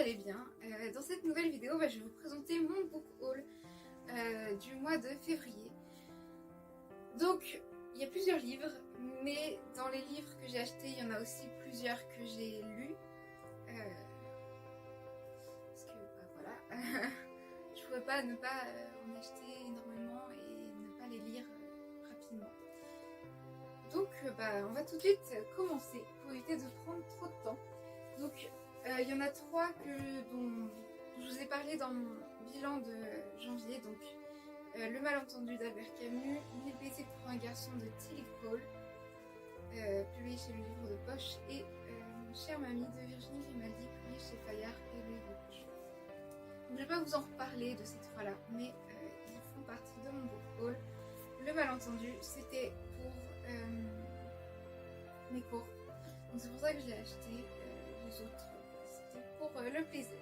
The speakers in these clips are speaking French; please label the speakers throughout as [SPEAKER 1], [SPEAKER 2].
[SPEAKER 1] allez bien. Dans cette nouvelle vidéo, je vais vous présenter mon book haul du mois de février. Donc, il y a plusieurs livres, mais dans les livres que j'ai achetés, il y en a aussi plusieurs que j'ai lus. Parce que, voilà, je pouvais pas ne pas en acheter énormément et ne pas les lire rapidement. Donc, on va tout de suite commencer pour éviter de prendre trop de temps. Donc, il y en a trois dont je vous ai parlé dans mon bilan de janvier. Donc, Le malentendu d'Albert Camus, 1000 baisers pour un garçon de Tilly Cole, publié chez le livre de poche, et Chère mamie de Virginie Grimaldi, publié chez Fayard et le livre de poche. Donc, je ne vais pas vous en reparler de ces trois-là, mais ils font partie de mon book haul. Le malentendu, c'était pour mes cours. Donc c'est pour ça que je l'ai acheté. Les autres, c'était pour le plaisir.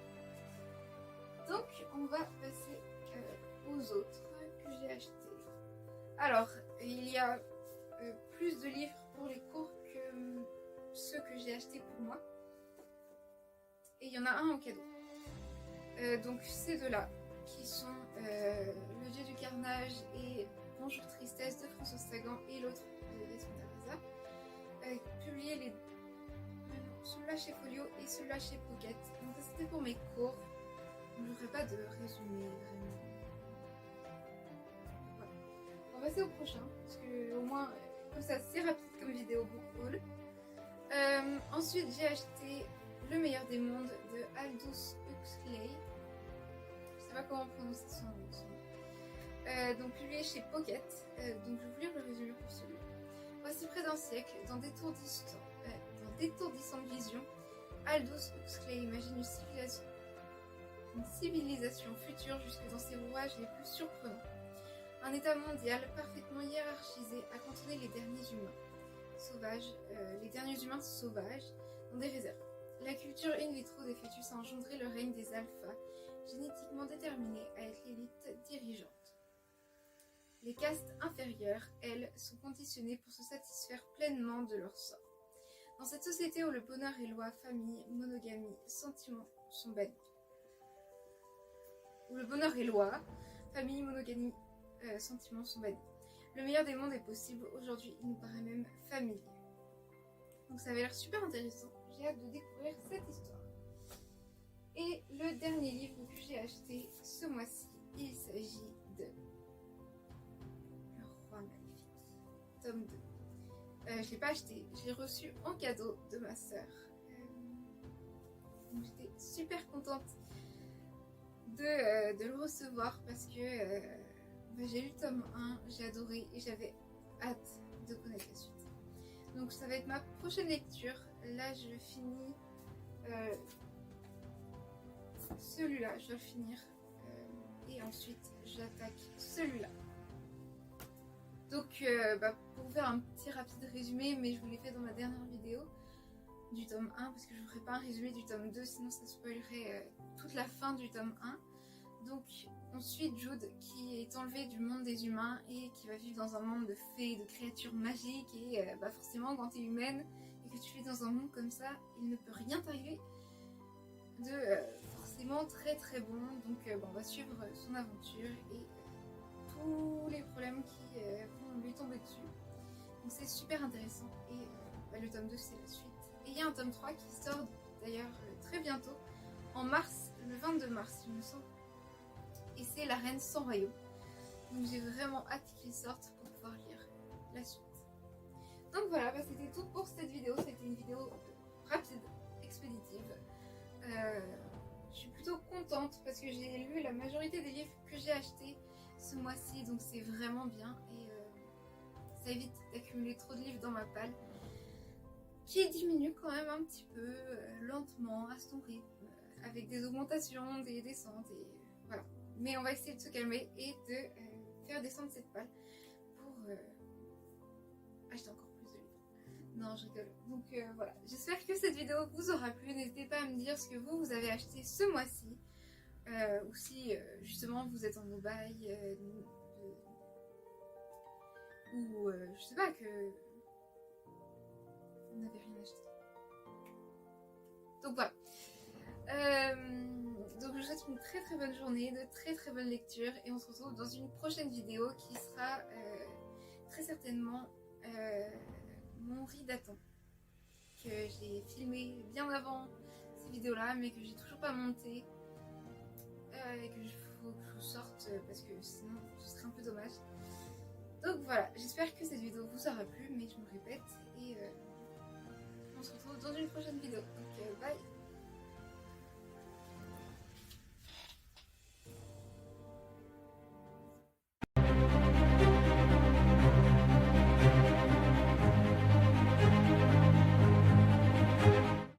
[SPEAKER 1] Donc on va passer aux autres que j'ai achetés. Alors, il y a plus de livres pour les cours que ceux que j'ai achetés pour moi. Et il y en a un en cadeau. Donc ces deux-là, qui sont Le Dieu du carnage et Bonjour Tristesse de François Sagan et l'autre de Yasmina Reza, publiés celui-là chez Folio et celui-là chez Pocket. Donc ça c'était pour mes cours. Je ne ferai pas de résumé vraiment. Voilà. On va passer au prochain, parce que au moins comme ça c'est rapide comme vidéo book haul. Ensuite j'ai acheté Le meilleur des mondes de Aldous Huxley. Je sais pas comment prononcer son nom. Donc publié chez Pocket. Donc je vais vous lire le résumé pour celui-là. Voici près d'un siècle, dans d'étourdissantes visions, Aldous Huxley imagine une civilisation future jusque dans ses rouages les plus surprenants. Un état mondial parfaitement hiérarchisé à cantonner les derniers humains sauvages dans des réserves. La culture in vitro des fœtus a engendré le règne des alphas, génétiquement déterminés à être l'élite dirigeante. Les castes inférieures, elles, sont conditionnées pour se satisfaire pleinement de leur sort. Dans cette société où le bonheur est loi, famille, monogamie, sentiments sont bannis. Sentiments sont bannis. Le meilleur des mondes est possible, aujourd'hui il nous paraît même familier. Donc ça avait l'air super intéressant, j'ai hâte de découvrir cette histoire. Et le dernier livre que j'ai acheté ce mois-ci, il s'agit de Le Roi Maléfique, tome 2. Je ne l'ai pas acheté, je l'ai reçu en cadeau de ma sœur. Donc j'étais super contente de le recevoir parce que j'ai lu le tome 1, j'ai adoré et j'avais hâte de connaître la suite. Donc ça va être ma prochaine lecture. Là je finis celui-là, je dois le finir. Et ensuite j'attaque celui-là. Donc pour vous faire un petit rapide résumé, mais je vous l'ai fait dans ma dernière vidéo du tome 1, parce que je ne ferai pas un résumé du tome 2, sinon ça spoilerait toute la fin du tome 1. Donc on suit Jude qui est enlevé du monde des humains et qui va vivre dans un monde de fées, de créatures magiques, et forcément quand tu es humaine et que tu vis dans un monde comme ça, il ne peut rien t'arriver de forcément très très bon. Donc on va suivre son aventure et tous les problèmes qui vont lui tomber dessus. Donc c'est super intéressant et le tome 2 c'est la suite. Et il y a un tome 3 qui sort d'ailleurs très bientôt, en mars, le 22 mars il me semble. Et c'est La Reine sans royaume. Donc j'ai vraiment hâte qu'il sorte pour pouvoir lire la suite. Donc voilà, c'était tout pour cette vidéo. C'était une vidéo rapide, expéditive. Je suis plutôt contente parce que j'ai lu la majorité des livres que j'ai achetés ce mois-ci. Donc c'est vraiment bien et ça évite d'accumuler trop de livres dans ma palle, qui diminue quand même un petit peu lentement à son rythme, avec des augmentations, des descentes et voilà. Mais on va essayer de se calmer et de faire descendre cette palle pour acheter encore plus de livres. Non, je rigole. Donc voilà, j'espère que cette vidéo vous aura plu. N'hésitez pas à me dire ce que vous avez acheté ce mois-ci, ou si justement vous êtes en no-buy, ou je sais pas, que vous n'avez rien acheté. Donc voilà. Donc je vous souhaite une très très bonne journée, de très très bonnes lectures et on se retrouve dans une prochaine vidéo qui sera très certainement mon ridaton que j'ai filmé bien avant ces vidéos là mais que j'ai toujours pas monté et que faut que je vous sorte parce que sinon ce serait un peu dommage. Donc voilà, j'espère que cette vidéo vous aura plu mais je me répète et on se retrouve dans une prochaine vidéo. Donc bye.